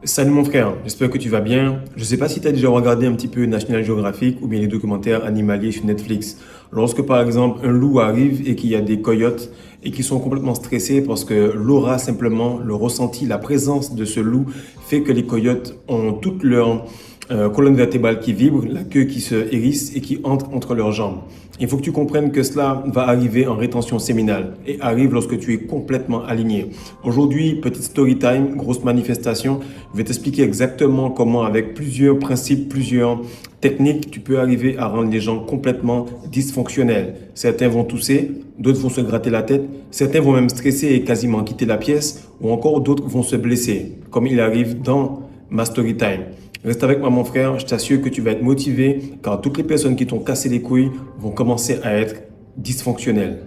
Salut mon frère, j'espère que tu vas bien. Je sais pas si tu as déjà regardé un petit peu National Geographic ou bien les documentaires animaliers sur Netflix. Lorsque par exemple un loup arrive et qu'il y a des coyotes et qui sont complètement stressés parce que l'aura simplement, le ressenti, la présence de ce loup fait que les coyotes ont toute leur colonne vertébrale qui vibre, la queue qui se hérisse et qui entre entre leurs jambes. Il faut que tu comprennes que cela va arriver en rétention séminale et arrive lorsque tu es complètement aligné. Aujourd'hui, petite story time, grosse manifestation. Je vais t'expliquer exactement comment, avec plusieurs principes, plusieurs techniques, tu peux arriver à rendre les gens complètement dysfonctionnels. Certains vont tousser, d'autres vont se gratter la tête, certains vont même stresser et quasiment quitter la pièce, ou encore d'autres vont se blesser, comme il arrive dans ma story time. Reste avec moi mon frère, je t'assure que tu vas être motivé car toutes les personnes qui t'ont cassé les couilles vont commencer à être dysfonctionnelles.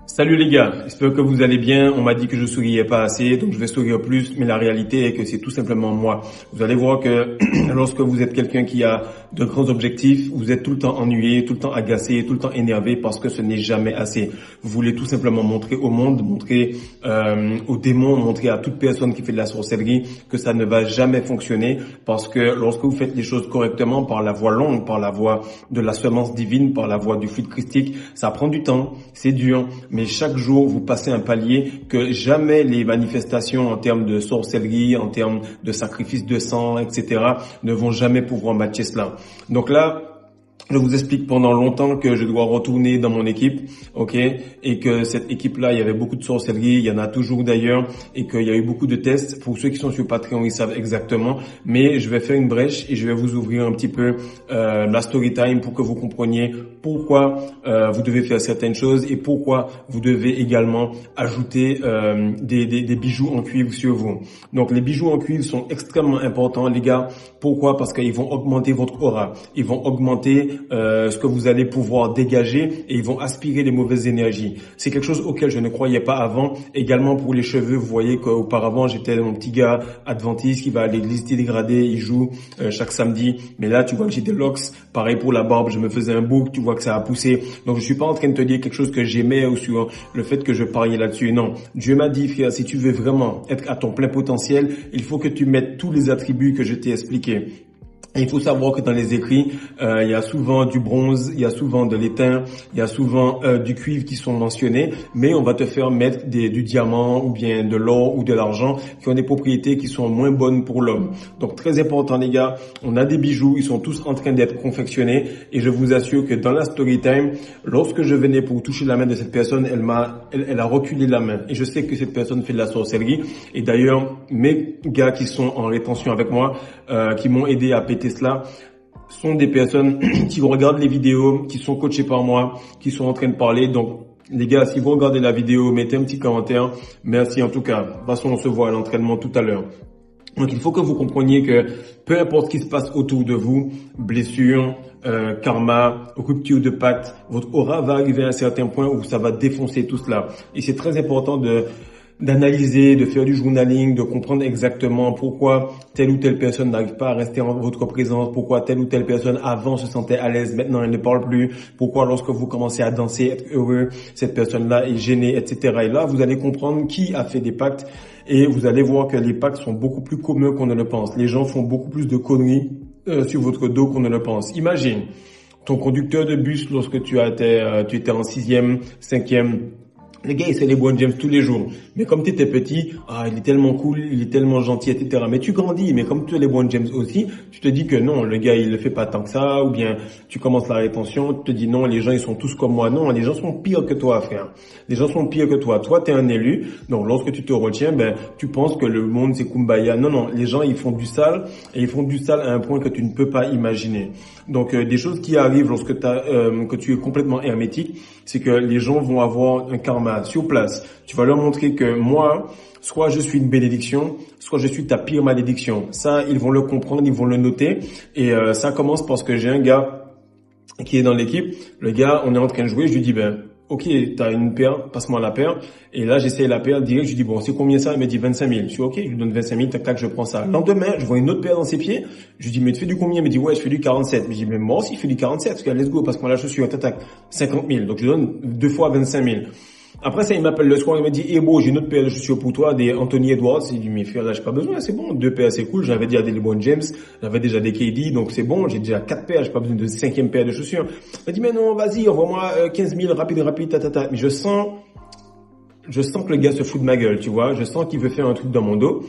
Salut les gars, j'espère que vous allez bien. On m'a dit que je souriais pas assez, donc je vais sourire plus, mais la réalité est que c'est tout simplement moi. Vous allez voir que lorsque vous êtes quelqu'un qui a de grands objectifs, vous êtes tout le temps ennuyé, tout le temps agacé, tout le temps énervé parce que ce n'est jamais assez. Vous voulez tout simplement montrer au monde, montrer aux démons, montrer à toute personne qui fait de la sorcellerie que ça ne va jamais fonctionner parce que lorsque vous faites les choses correctement par la voie longue, par la voie de la semence divine, par la voie du fluide christique, ça prend du temps, c'est dur, mais chaque jour, vous passez un palier que jamais les manifestations en termes de sorcellerie, en termes de sacrifice de sang, etc., ne vont jamais pouvoir matcher cela. Donc là, je vous explique pendant longtemps que je dois retourner dans mon équipe, ok, et que cette équipe-là, il y avait beaucoup de sorcellerie, il y en a toujours d'ailleurs, et qu'il y a eu beaucoup de tests. Pour ceux qui sont sur Patreon, ils savent exactement, mais je vais faire une brèche et je vais vous ouvrir un petit peu la story time pour que vous compreniez pourquoi vous devez faire certaines choses et pourquoi vous devez également ajouter des bijoux en cuivre sur vous. Donc les bijoux en cuivre sont extrêmement importants, les gars. Pourquoi? Parce qu'ils vont augmenter votre aura, ils vont augmenter ce que vous allez pouvoir dégager et ils vont aspirer les mauvaises énergies. C'est quelque chose auquel je ne croyais pas avant. Également pour les cheveux, vous voyez qu'auparavant j'étais mon petit gars adventiste qui va à l'église dégradé, il joue chaque samedi. Mais là tu vois que j'ai des locks. Pareil pour la barbe, je me faisais un bouc, tu vois que ça a poussé. Donc je suis pas en train de te dire quelque chose que j'aimais ou sur le fait que je pariais là-dessus. Non, Dieu m'a dit frère, si tu veux vraiment être à ton plein potentiel, il faut que tu mettes tous les attributs que je t'ai expliqués. Et il faut savoir que dans les écrits, il y a souvent du bronze, il y a souvent de l'étain, il y a souvent du cuivre qui sont mentionnés, mais on va te faire mettre du diamant ou bien de l'or ou de l'argent qui ont des propriétés qui sont moins bonnes pour l'homme. Donc très important les gars, on a des bijoux, ils sont tous en train d'être confectionnés et je vous assure que dans la story time, lorsque je venais pour toucher la main de cette personne, elle a reculé la main et je sais que cette personne fait de la sorcellerie. Et d'ailleurs, mes gars qui sont en rétention avec moi, qui m'ont aidé à péter cela, sont des personnes qui regardent les vidéos, qui sont coachées par moi, qui sont en train de parler. Donc, les gars, si vous regardez la vidéo, mettez un petit commentaire. Merci en tout cas. De toute façon, on se voit à l'entraînement tout à l'heure. Donc, il faut que vous compreniez que peu importe ce qui se passe autour de vous, blessure, karma, rupture de pacte, votre aura va arriver à un certain point où ça va défoncer tout cela. Et c'est très important d'analyser, de faire du journaling, de comprendre exactement pourquoi telle ou telle personne n'arrive pas à rester en votre présence, pourquoi telle ou telle personne avant se sentait à l'aise, maintenant elle ne parle plus, pourquoi lorsque vous commencez à danser, être heureux, cette personne-là est gênée, etc. Et là, vous allez comprendre qui a fait des pactes et vous allez voir que les pactes sont beaucoup plus communs qu'on ne le pense. Les gens font beaucoup plus de conneries sur votre dos qu'on ne le pense. Imagine ton conducteur de bus lorsque tu étais en 6e, 5e, les gars, il fait les LeBron James tous les jours. Mais comme tu étais petit, il est tellement cool, il est tellement gentil, etc. Mais tu grandis, mais comme tu es LeBron James aussi, tu te dis que non, le gars, il le fait pas tant que ça, ou bien tu commences la rétention, tu te dis non, les gens, ils sont tous comme moi. Non, les gens sont pires que toi, frère. Les gens sont pires que toi. Toi, tu es un élu, donc lorsque tu te retiens, tu penses que le monde, c'est Kumbaya. Non, non, les gens, ils font du sale, et ils font du sale à un point que tu ne peux pas imaginer. Donc, des choses qui arrivent lorsque que tu es complètement hermétique, c'est que les gens vont avoir un karma sur place. Tu vas leur montrer que moi, soit je suis une bénédiction, soit je suis ta pire malédiction. Ça, ils vont le comprendre, ils vont le noter. Et ça commence parce que j'ai un gars qui est dans l'équipe. Le gars, on est en train de jouer, je lui dis, ok, t'as une paire, passe-moi la paire. Et là, j'essaie la paire direct, je lui dis, bon, c'est combien ça? Il me dit 25 000. Je suis ok, je lui donne 25 000, tac, tac, je prends ça. Le lendemain, je vois une autre paire dans ses pieds. Je lui dis, mais tu fais du combien? Il me dit, ouais, je fais du 47. Je lui dis, mais moi aussi, je fais du 47, parce que let's go, passe-moi la chaussure, tac, tac, 50 000. Donc, je donne 2 fois 25 000. Après ça, il m'appelle le soir, il me dit, eh bro, j'ai une autre paire de chaussures pour toi, des Anthony Edwards. Il dit, mais frère, là, j'ai pas besoin, c'est bon. 2 paires, c'est cool. J'avais déjà des LeBron James, j'avais déjà des KD, donc c'est bon. J'ai déjà 4 paires, j'ai pas besoin de 5e paire de chaussures. Il m'a dit, mais non, vas-y, envoie-moi 15 000, rapide, ta. Mais je sens que le gars se fout de ma gueule, tu vois. Je sens qu'il veut faire un truc dans mon dos.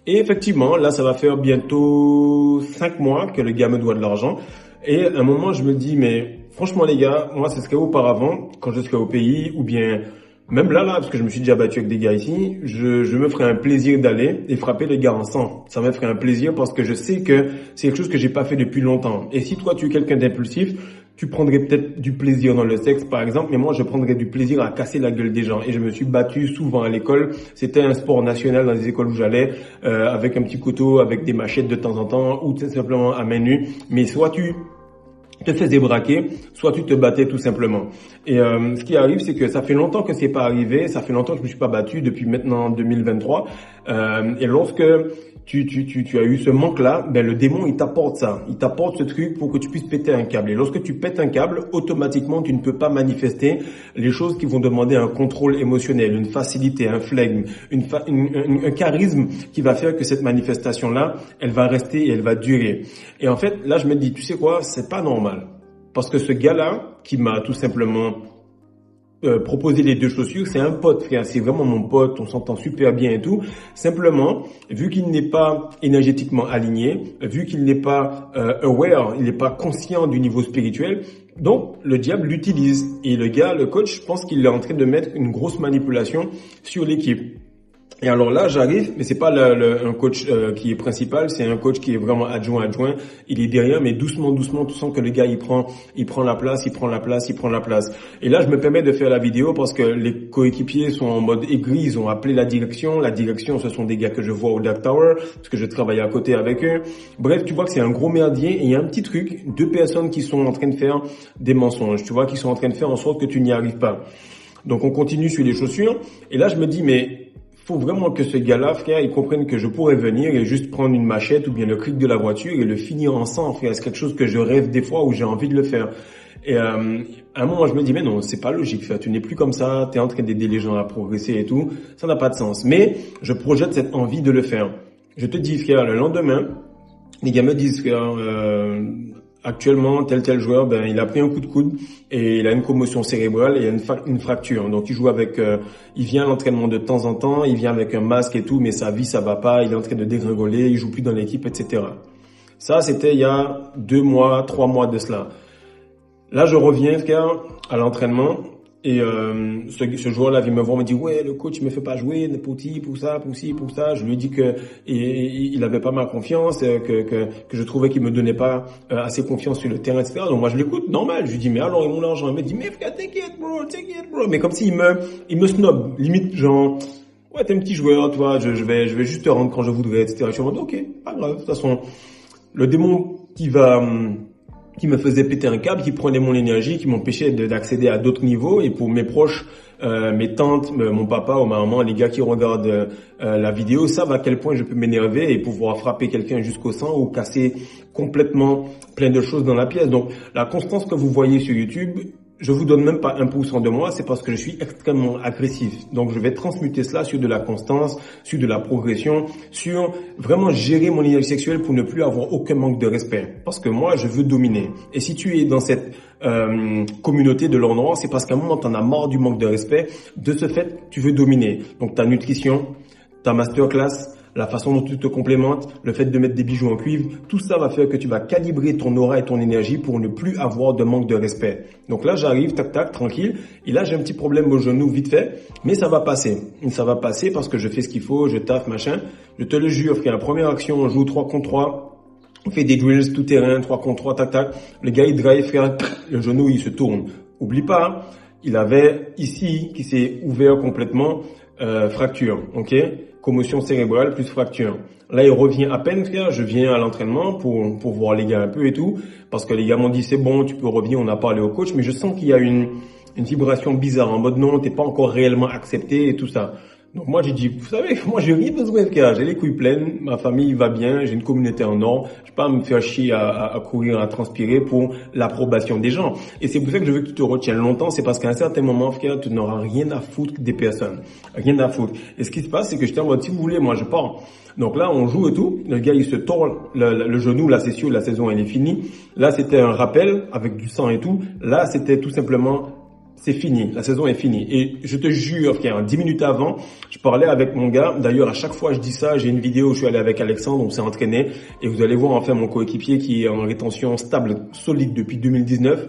Et effectivement, là, ça va faire bientôt 5 mois que le gars me doit de l'argent. Et à un moment, je me dis, mais franchement, les gars, moi, ce serait auparavant, quand je serais au pays, ou bien même là, parce que je me suis déjà battu avec des gars ici, je me ferais un plaisir d'aller et frapper les gars en sang. Ça me ferait un plaisir parce que je sais que c'est quelque chose que j'ai pas fait depuis longtemps. Et si toi, tu es quelqu'un d'impulsif, tu prendrais peut-être du plaisir dans le sexe, par exemple, mais moi, je prendrais du plaisir à casser la gueule des gens. Et je me suis battu souvent à l'école. C'était un sport national dans les écoles où j'allais, avec un petit couteau, avec des machettes de temps en temps, ou tout simplement à main nue. Mais soit tu te faisais braquer, soit tu te battais tout simplement. Et ce qui arrive, c'est que ça fait longtemps que c'est pas arrivé, ça fait longtemps que je me suis pas battu depuis maintenant 2023. Et lorsque tu as eu ce manque-là, ben le démon il t'apporte ça, il t'apporte ce truc pour que tu puisses péter un câble. Et lorsque tu pètes un câble, automatiquement tu ne peux pas manifester les choses qui vont demander un contrôle émotionnel, une facilité, un flegme, un charisme qui va faire que cette manifestation-là, elle va rester et elle va durer. Et en fait, là je me dis, tu sais quoi, c'est pas normal. Parce que ce gars-là, qui m'a tout simplement proposer les 2 chaussures, c'est un pote, frère, c'est vraiment mon pote, on s'entend super bien et tout. Simplement, vu qu'il n'est pas énergétiquement aligné, vu qu'il n'est pas aware, il n'est pas conscient du niveau spirituel, donc le diable l'utilise. Et le gars, le coach, je pense qu'il est en train de mettre une grosse manipulation sur l'équipe. Et alors là, j'arrive, mais c'est pas un coach qui est principal, c'est un coach qui est vraiment adjoint. Il est derrière, mais doucement, tu sens que le gars, il prend la place. Et là, je me permets de faire la vidéo parce que les coéquipiers sont en mode aigri, ils ont appelé la direction. La direction, ce sont des gars que je vois au Dark Tower, parce que je travaille à côté avec eux. Bref, tu vois que c'est un gros merdier et il y a un petit truc, 2 personnes qui sont en train de faire des mensonges, tu vois, qui sont en train de faire en sorte que tu n'y arrives pas. Donc, on continue sur les chaussures. Et là, je me dis, mais faut vraiment que ce gars-là, frère, il comprenne que je pourrais venir et juste prendre une machette ou bien le cric de la voiture et le finir en sang, frère. C'est quelque chose que je rêve des fois où j'ai envie de le faire. Et à un moment, je me dis, mais non, c'est pas logique, frère. Tu n'es plus comme ça, tu es en train d'aider les gens à progresser et tout. Ça n'a pas de sens. Mais je projette cette envie de le faire. Je te dis, frère, le lendemain, les gars me disent, frère, actuellement, tel joueur, ben, il a pris un coup de coude et il a une commotion cérébrale et il a une fracture. Donc, il joue avec, il vient à l'entraînement de temps en temps, il vient avec un masque et tout, mais sa vie, ça va pas, il est en train de dégringoler, il joue plus dans l'équipe, etc. Ça, c'était il y a 2 mois, 3 mois de cela. Là, je reviens, frère, à l'entraînement. Et ce joueur-là vient me voir, me dit ouais, le coach il me fait pas jouer pour ça, pour ci, pour ça. Je lui ai dit que il avait pas ma confiance, que je trouvais qu'il me donnait pas assez confiance sur le terrain, etc. Donc moi je l'écoute, normal. Je lui dis mais alors et mon argent? Il me dit mais frère, t'inquiète bro. Mais comme s'il il me snob, limite genre ouais t'es un petit joueur, toi, je vais juste te rendre quand je voudrais, etc. Je suis en mode ok, pas grave. De toute façon, le démon qui me faisait péter un câble, qui prenait mon énergie, qui m'empêchait d'accéder à d'autres niveaux. Et pour mes proches, mes tantes, mon papa ou ma maman, les gars qui regardent la vidéo, savent à quel point je peux m'énerver et pouvoir frapper quelqu'un jusqu'au sang ou casser complètement plein de choses dans la pièce. Donc la constance que vous voyez sur YouTube, je vous donne même pas 1% de moi, c'est parce que je suis extrêmement agressif. Donc je vais transmuter cela sur de la constance, sur de la progression, sur vraiment gérer mon énergie sexuelle pour ne plus avoir aucun manque de respect. Parce que moi, je veux dominer. Et si tu es dans cette communauté de l'endroit, c'est parce qu'à un moment, tu en as marre du manque de respect. De ce fait, tu veux dominer. Donc ta nutrition, ta masterclass, la façon dont tu te complémentes, le fait de mettre des bijoux en cuivre, tout ça va faire que tu vas calibrer ton aura et ton énergie pour ne plus avoir de manque de respect. Donc là, j'arrive, tac, tranquille. Et là, j'ai un petit problème au genou, vite fait. Mais ça va passer. Ça va passer parce que je fais ce qu'il faut, je taffe, machin. Je te le jure, frère, la première action, on joue 3 contre 3. On fait des drills tout terrain, 3 contre 3, tac. Le gars, il drive, frère, le genou, il se tourne. Oublie pas, hein, il avait ici, qui s'est ouvert complètement, fracture, ok? Commotion cérébrale plus fracture. Là, il revient à peine, frère. Je viens à l'entraînement pour voir les gars un peu et tout. Parce que les gars m'ont dit, c'est bon, tu peux revenir, on a parlé au coach. Mais je sens qu'il y a une vibration bizarre en mode non, t'es pas encore réellement accepté et tout ça. Donc moi j'ai dit, vous savez, moi j'ai rien besoin de cas, j'ai les couilles pleines, ma famille va bien, j'ai une communauté en or, je vais pas me faire chier à courir, à transpirer pour l'approbation des gens. Et c'est pour ça que je veux que tu te retiennes longtemps, c'est parce qu'à un certain moment, frère, tu n'auras rien à foutre des personnes. Rien à foutre. Et ce qui se passe, c'est que je t'en mode, si vous voulez, moi je pars. Donc là, on joue et tout, le gars il se tord le genou, là c'est sûr, la saison elle est finie. Là c'était un rappel avec du sang et tout, là c'était tout simplement... C'est fini, la saison est finie. Et je te jure qu'en 10 minutes avant, je parlais avec mon gars. D'ailleurs, à chaque fois je dis ça, j'ai une vidéo où je suis allé avec Alexandre, on s'est entraîné. Et vous allez voir enfin mon coéquipier qui est en rétention stable, solide depuis 2019.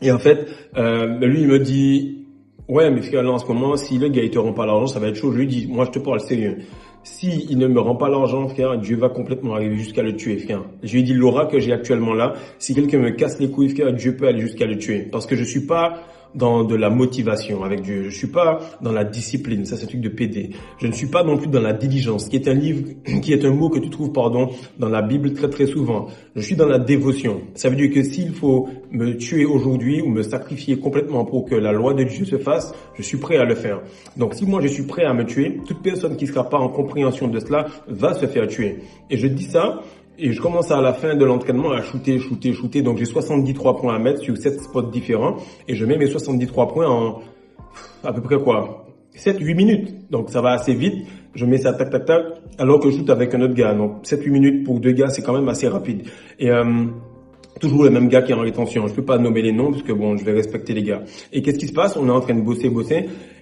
Et en fait, lui il me dit, ouais mais frère, là en ce moment, si le gars il te rend pas l'argent, ça va être chaud. Je lui dis, moi je te parle sérieux. Si il ne me rend pas l'argent, frère, Dieu va complètement arriver jusqu'à le tuer, frère. Je lui ai dit, l'aura que j'ai actuellement là, si quelqu'un me casse les couilles, frère, Dieu peut aller jusqu'à le tuer. Parce que je suis pas dans de la motivation avec Dieu. Je suis pas dans la discipline. Ça, c'est un truc de PD. Je ne suis pas non plus dans la diligence, qui est un livre, qui est un mot que tu trouves, dans la Bible très, très souvent. Je suis dans la dévotion. Ça veut dire que s'il faut me tuer aujourd'hui ou me sacrifier complètement pour que la loi de Dieu se fasse, je suis prêt à le faire. Donc, si moi je suis prêt à me tuer, toute personne qui sera pas en compréhension de cela va se faire tuer. Et je dis ça, et je commence à la fin de l'entraînement à shooter. Donc j'ai 73 points à mettre sur 7 spots différents. Et je mets mes 73 points en à peu près 7-8 minutes. Donc ça va assez vite. Je mets ça tac. Alors que je shoot avec un autre gars. Donc 7-8 minutes pour deux gars, c'est quand même assez rapide. Et toujours le même gars qui est en rétention. Je peux pas nommer les noms parce que bon, je vais respecter les gars. Et qu'est-ce qui se passe? On est en train de bosser.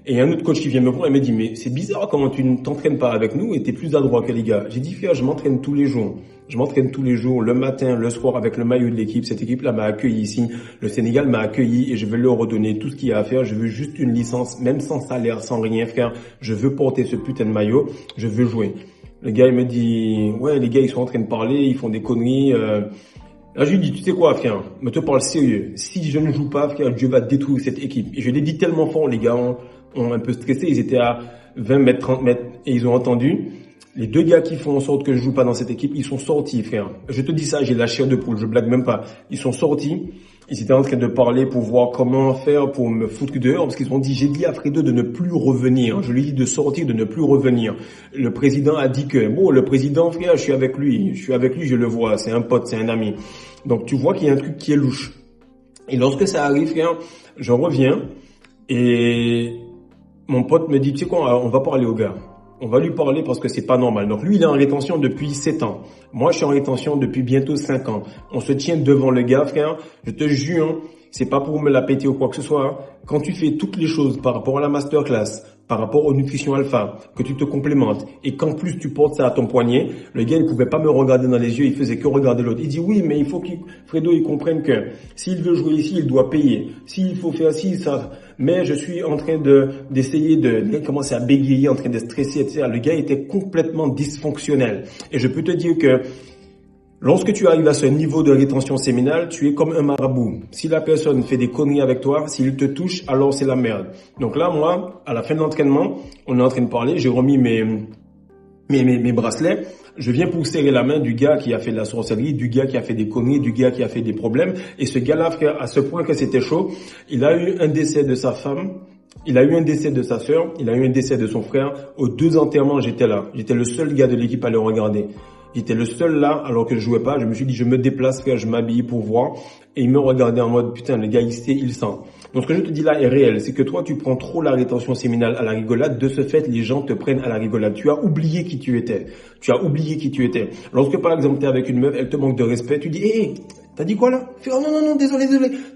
Et un autre coach qui vient me voir et me dit, mais c'est bizarre comment tu ne t'entraînes pas avec nous et t'es plus adroit que les gars. J'ai dit, frère, je m'entraîne tous les jours. Je m'entraîne tous les jours, le matin, le soir, avec le maillot de l'équipe. Cette équipe-là m'a accueilli ici. Le Sénégal m'a accueilli et je vais leur redonner tout ce qu'il y a à faire. Je veux juste une licence, même sans salaire, sans rien, frère. Je veux porter ce putain de maillot. Je veux jouer. Le gars, il me dit, ouais, les gars, ils sont en train de parler, ils font des conneries. Là, je lui dis, tu sais quoi, frère, me te parle sérieux. Si je ne joue pas, frère, Dieu va détruire cette équipe. Et je l'ai dit tellement fort, les gars ont un peu stressé. Ils étaient à 20 mètres, 30 mètres et ils ont entendu. Les deux gars qui font en sorte que je joue pas dans cette équipe, ils sont sortis, frère. Je te dis ça, j'ai la chair de poule, je blague même pas. Ils sont sortis. Ils étaient en train de parler pour voir comment faire pour me foutre dehors parce qu'ils ont dit, j'ai dit à Fredo de ne plus revenir. Je lui ai dit de sortir, de ne plus revenir. Le président a dit que, bon, le président, frère, je suis avec lui, je le vois, c'est un pote, c'est un ami. Donc tu vois qu'il y a un truc qui est louche. Et lorsque ça arrive, frère, je reviens et mon pote me dit, tu sais quoi, on va parler au gars. On va lui parler parce que c'est pas normal. Donc lui, il est en rétention depuis 7 ans. Moi, je suis en rétention depuis bientôt 5 ans. On se tient devant le gars, frère. Je te jure, c'est pas pour me la péter ou quoi que ce soit. Quand tu fais toutes les choses par rapport à la masterclass, par rapport aux nutrition alpha, que tu te complémentes et qu'en plus tu portes ça à ton poignet, le gars, il pouvait pas me regarder dans les yeux, il faisait que regarder l'autre. Il dit oui, mais il faut que Fredo, il comprenne que s'il veut jouer ici, il doit payer. S'il faut faire ci, ça. Mais je suis en train d'essayer de commencer à bégayer, en train de stresser, etc. Le gars était complètement dysfonctionnel. Et je peux te dire que lorsque tu arrives à ce niveau de rétention séminale, tu es comme un marabout. Si la personne fait des conneries avec toi, s'il te touche, alors c'est la merde. Donc là, moi, à la fin de l'entraînement, on est en train de parler, j'ai remis mes bracelets. Je viens pour serrer la main du gars qui a fait de la sorcellerie, du gars qui a fait des conneries, du gars qui a fait des problèmes. Et ce gars-là, frère, à ce point que c'était chaud, il a eu un décès de sa femme, il a eu un décès de sa sœur, il a eu un décès de son frère. Aux 2 enterrements, j'étais là. J'étais le seul gars de l'équipe à le regarder. J'étais le seul là, alors que je jouais pas. Je me suis dit, je me déplace, frère, je m'habille pour voir. Et il me regardait en mode, putain, le gars, il sait, il sent. Donc, ce que je te dis là est réel. C'est que toi, tu prends trop la rétention séminale à la rigolade. De ce fait, les gens te prennent à la rigolade. Tu as oublié qui tu étais. Lorsque, par exemple, tu es avec une meuf, elle te manque de respect, tu dis, hé, t'as dit quoi là? Fais, oh non, désolé.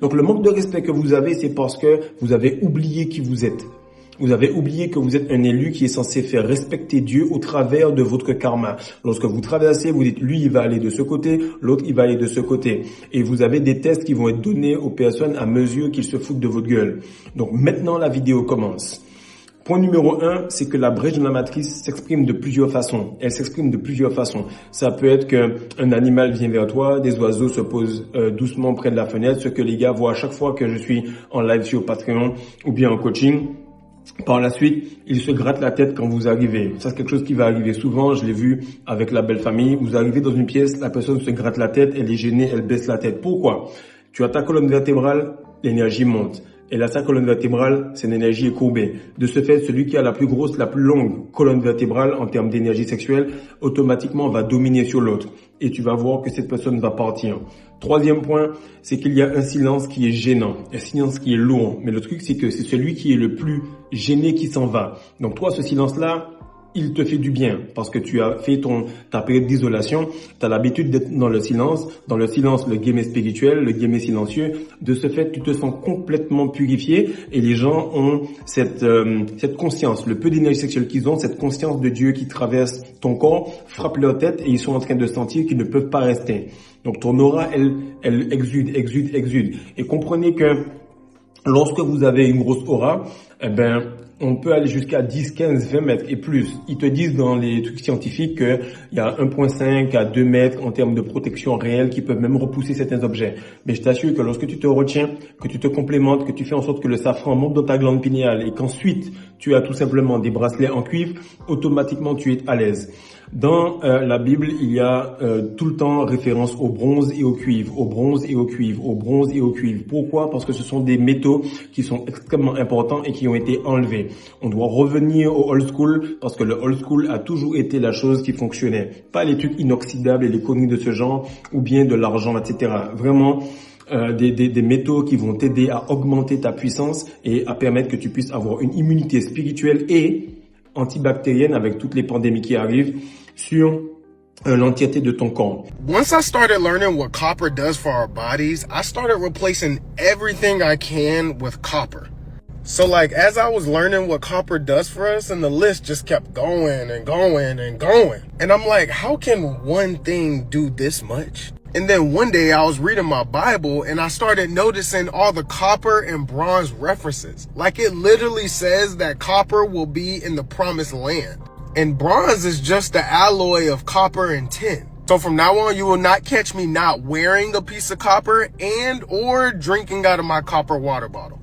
Donc, le manque de respect que vous avez, c'est parce que vous avez oublié qui vous êtes. Vous avez oublié que vous êtes un élu qui est censé faire respecter Dieu au travers de votre karma. Lorsque vous traversez, vous dites, lui, il va aller de ce côté, l'autre, il va aller de ce côté. Et vous avez des tests qui vont être donnés aux personnes à mesure qu'ils se foutent de votre gueule. Donc maintenant, la vidéo commence. Point numéro 1, c'est que la brèche de la matrice s'exprime de plusieurs façons. Elle s'exprime de plusieurs façons. Ça peut être qu'un animal vient vers toi, des oiseaux se posent doucement près de la fenêtre, ce que les gars voient à chaque fois que je suis en live sur Patreon ou bien en coaching. Par la suite, il se gratte la tête quand vous arrivez. Ça, c'est quelque chose qui va arriver souvent. Je l'ai vu avec la belle famille. Vous arrivez dans une pièce, la personne se gratte la tête, elle est gênée, elle baisse la tête. Pourquoi? Tu as ta colonne vertébrale, l'énergie monte. Et là, sa colonne vertébrale, son énergie est courbée. De ce fait, celui qui a la plus grosse, la plus longue colonne vertébrale en termes d'énergie sexuelle, automatiquement va dominer sur l'autre. Et tu vas voir que cette personne va partir. Troisième point, c'est qu'il y a un silence qui est gênant, un silence qui est lourd. Mais le truc, c'est que c'est celui qui est le plus gêné qui s'en va. Donc toi, ce silence-là, il te fait du bien parce que tu as fait ta période d'isolation, tu as l'habitude d'être dans le silence. Dans le silence, le game est spirituel, le game est silencieux. De ce fait, tu te sens complètement purifié et les gens ont cette conscience, le peu d'énergie sexuelle qu'ils ont, cette conscience de Dieu qui traverse ton corps, frappe leur tête et ils sont en train de sentir qu'ils ne peuvent pas rester. Donc ton aura, elle exude. Et comprenez que lorsque vous avez une grosse aura, on peut aller jusqu'à 10, 15, 20 mètres et plus. Ils te disent dans les trucs scientifiques qu'il y a 1,5 à 2 mètres en termes de protection réelle qui peuvent même repousser certains objets. Mais je t'assure que lorsque tu te retiens, que tu te complémentes, que tu fais en sorte que le safran monte dans ta glande pinéale et qu'ensuite tu as tout simplement des bracelets en cuivre, automatiquement tu es à l'aise. Dans la Bible, il y a tout le temps référence au bronze et au cuivre, au bronze et au cuivre, au bronze et au cuivre. Pourquoi? Parce que ce sont des métaux qui sont extrêmement importants et qui ont été enlevés. On doit revenir au old school parce que le old school a toujours été la chose qui fonctionnait. Pas les trucs inoxydables et les conneries de ce genre ou bien de l'argent, etc. Vraiment des métaux qui vont t'aider à augmenter ta puissance et à permettre que tu puisses avoir une immunité spirituelle et antibactérienne avec toutes les pandémies qui arrivent sur l'entièreté de ton corps. Once I started learning what copper does for our bodies, I started replacing everything I can with copper. So like as I was learning what copper does for us, and the list just kept going and going and going. And I'm like, how can one thing do this much? And then one day I was reading my Bible and I started noticing all the copper and bronze references. Like it literally says that copper will be in the promised land. And bronze is just the alloy of copper and tin. So from now on, you will not catch me not wearing a piece of copper and or drinking out of my copper water bottle.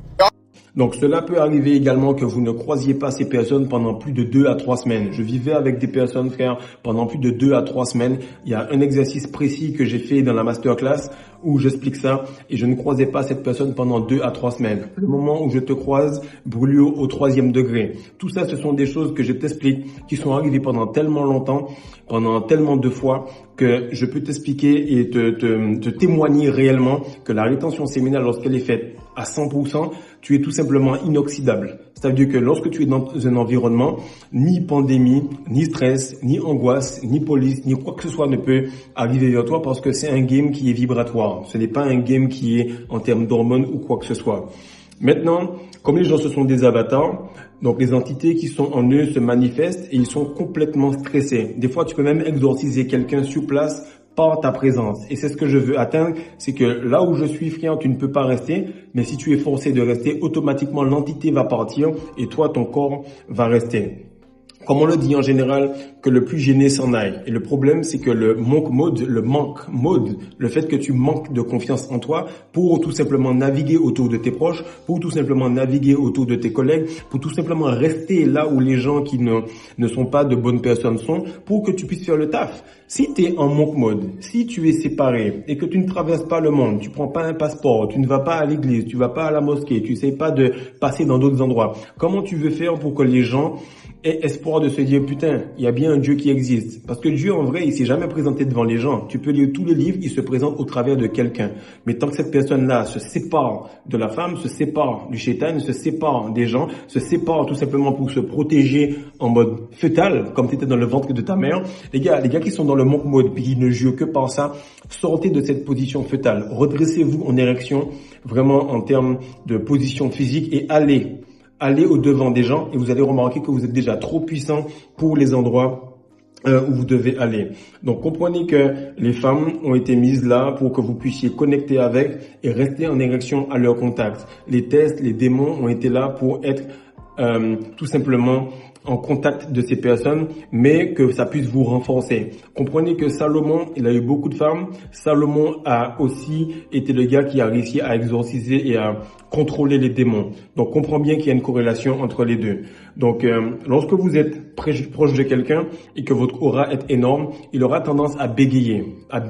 Donc cela peut arriver également que vous ne croisiez pas ces personnes pendant plus de 2 à 3 semaines. Je vivais avec des personnes, frère, pendant plus de 2 à 3 semaines. Il y a un exercice précis que j'ai fait dans la masterclass où j'explique ça et je ne croisais pas cette personne pendant 2 à 3 semaines. Le moment où je te croise, brûlure au 3e degré. Tout ça, ce sont des choses que je t'explique qui sont arrivées pendant tellement longtemps, pendant tellement de fois que je peux t'expliquer et te témoigner réellement que la rétention séminale, lorsqu'elle est faite à 100%, tu es tout simplement inoxydable. C'est-à-dire que lorsque tu es dans un environnement, ni pandémie, ni stress, ni angoisse, ni police, ni quoi que ce soit ne peut arriver vers toi parce que c'est un game qui est vibratoire. Ce n'est pas un game qui est en termes d'hormones ou quoi que ce soit. Maintenant, comme les gens ce sont des avatars, donc les entités qui sont en eux se manifestent et ils sont complètement stressés. Des fois, tu peux même exorciser quelqu'un sur place par ta présence. Et c'est ce que je veux atteindre, c'est que là où je suis, frère, tu ne peux pas rester, mais si tu es forcé de rester, automatiquement l'entité va partir et toi, ton corps va rester. Comme on le dit en général, que le plus gêné s'en aille. Et le problème, c'est que le manque mode, le fait que tu manques de confiance en toi pour tout simplement naviguer autour de tes proches, pour tout simplement naviguer autour de tes collègues, pour tout simplement rester là où les gens qui ne sont pas de bonnes personnes sont, pour que tu puisses faire le taf. Si tu es en manque mode, si tu es séparé et que tu ne traverses pas le monde, tu prends pas un passeport, tu ne vas pas à l'église, tu vas pas à la mosquée, tu sais pas de passer dans d'autres endroits, comment tu veux faire pour que les gens aient espoir de se dire putain, il y a bien un Dieu qui existe? Parce que Dieu en vrai, il s'est jamais présenté devant les gens. Tu peux lire tous les livres, il se présente au travers de quelqu'un. Mais tant que cette personne-là se sépare de la femme, se sépare du shaitan, se sépare des gens, se sépare tout simplement pour se protéger en mode fœtal, comme tu étais dans le ventre de ta mère, les gars qui sont dans le manque mode puis qui ne jurent que par ça, sortez de cette position fœtale, redressez-vous en érection, vraiment en termes de position physique et allez au devant des gens et vous allez remarquer que vous êtes déjà trop puissant pour les endroits où vous devez aller. Donc comprenez que les femmes ont été mises là pour que vous puissiez connecter avec et rester en érection à leur contact. Les tests, les démons ont été là pour être tout simplement en contact de ces personnes, mais que ça puisse vous renforcer. Comprenez que Salomon, il a eu beaucoup de femmes. Salomon a aussi été le gars qui a réussi à exorciser et à contrôler les démons. Donc, comprends bien qu'il y a une corrélation entre les deux. Donc, lorsque vous êtes proche de quelqu'un et que votre aura est énorme, il aura tendance à bégayer, à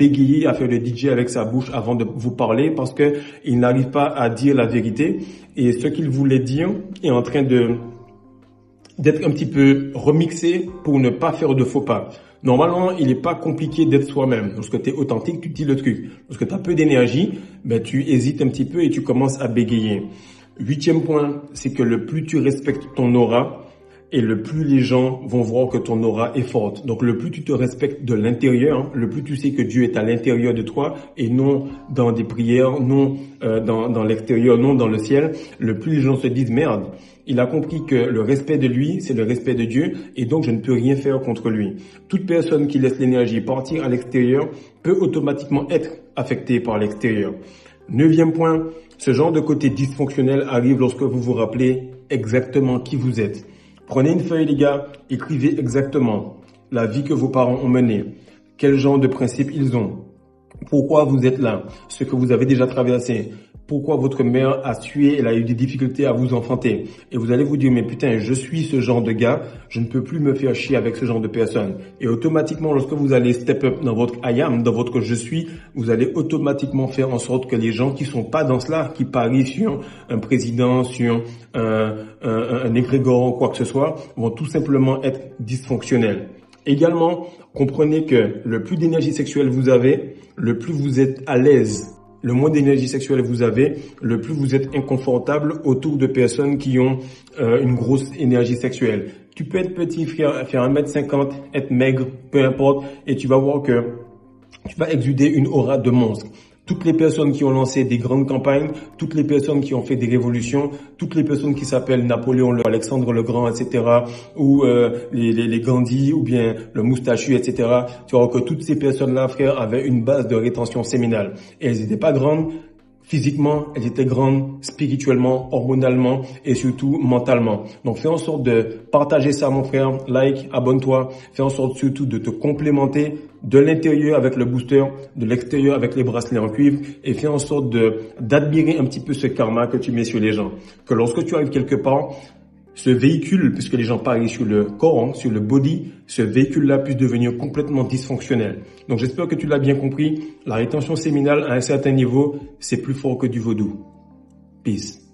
faire le DJ avec sa bouche avant de vous parler parce que il n'arrive pas à dire la vérité et ce qu'il voulait dire est en train d'être un petit peu remixé pour ne pas faire de faux pas. Normalement, il n'est pas compliqué d'être soi-même. Lorsque tu es authentique, tu dis le truc. Lorsque tu as peu d'énergie, tu hésites un petit peu et tu commences à bégayer. 8e point, c'est que le plus tu respectes ton aura, et le plus les gens vont voir que ton aura est forte. Donc, le plus tu te respectes de l'intérieur, le plus tu sais que Dieu est à l'intérieur de toi et non dans des prières, non dans l'extérieur, non dans le ciel, le plus les gens se disent « Merde, il a compris que le respect de lui, c'est le respect de Dieu et donc je ne peux rien faire contre lui. » Toute personne qui laisse l'énergie partir à l'extérieur peut automatiquement être affectée par l'extérieur. 9e point, ce genre de côté dysfonctionnel arrive lorsque vous vous rappelez exactement qui vous êtes. Prenez une feuille, les gars, écrivez exactement la vie que vos parents ont menée, quel genre de principes ils ont, pourquoi vous êtes là, ce que vous avez déjà traversé, pourquoi votre mère a sué, elle a eu des difficultés à vous enfanter. Et vous allez vous dire, mais putain, je suis ce genre de gars, je ne peux plus me faire chier avec ce genre de personnes. Et automatiquement, lorsque vous allez step up dans votre I am, dans votre je suis, vous allez automatiquement faire en sorte que les gens qui sont pas dans cela, qui parient sur un président, sur un égrégore, quoi que ce soit, vont tout simplement être dysfonctionnels. Également, comprenez que le plus d'énergie sexuelle vous avez, le plus vous êtes à l'aise. Le moins d'énergie sexuelle vous avez, le plus vous êtes inconfortable autour de personnes qui ont une grosse énergie sexuelle. Tu peux être petit, faire 1m50, être maigre, peu importe, et tu vas voir que tu vas exuder une aura de monstre. Toutes les personnes qui ont lancé des grandes campagnes, toutes les personnes qui ont fait des révolutions, toutes les personnes qui s'appellent Napoléon, Alexandre le Grand, etc., ou les Gandhi, ou bien le Moustachu, etc., tu vois que toutes ces personnes-là, frère, avaient une base de rétention séminale. Et elles n'étaient pas grandes physiquement, elles étaient grandes spirituellement, hormonalement et surtout mentalement. Donc fais en sorte de partager ça, mon frère, like, abonne-toi, fais en sorte surtout de te complémenter de l'intérieur avec le booster, de l'extérieur avec les bracelets en cuivre et fais en sorte d'admirer un petit peu ce karma que tu mets sur les gens. Que lorsque tu arrives quelque part, ce véhicule, puisque les gens parient sur le corps, sur le body, ce véhicule-là puisse devenir complètement dysfonctionnel. Donc j'espère que tu l'as bien compris. La rétention séminale à un certain niveau, c'est plus fort que du vaudou. Peace.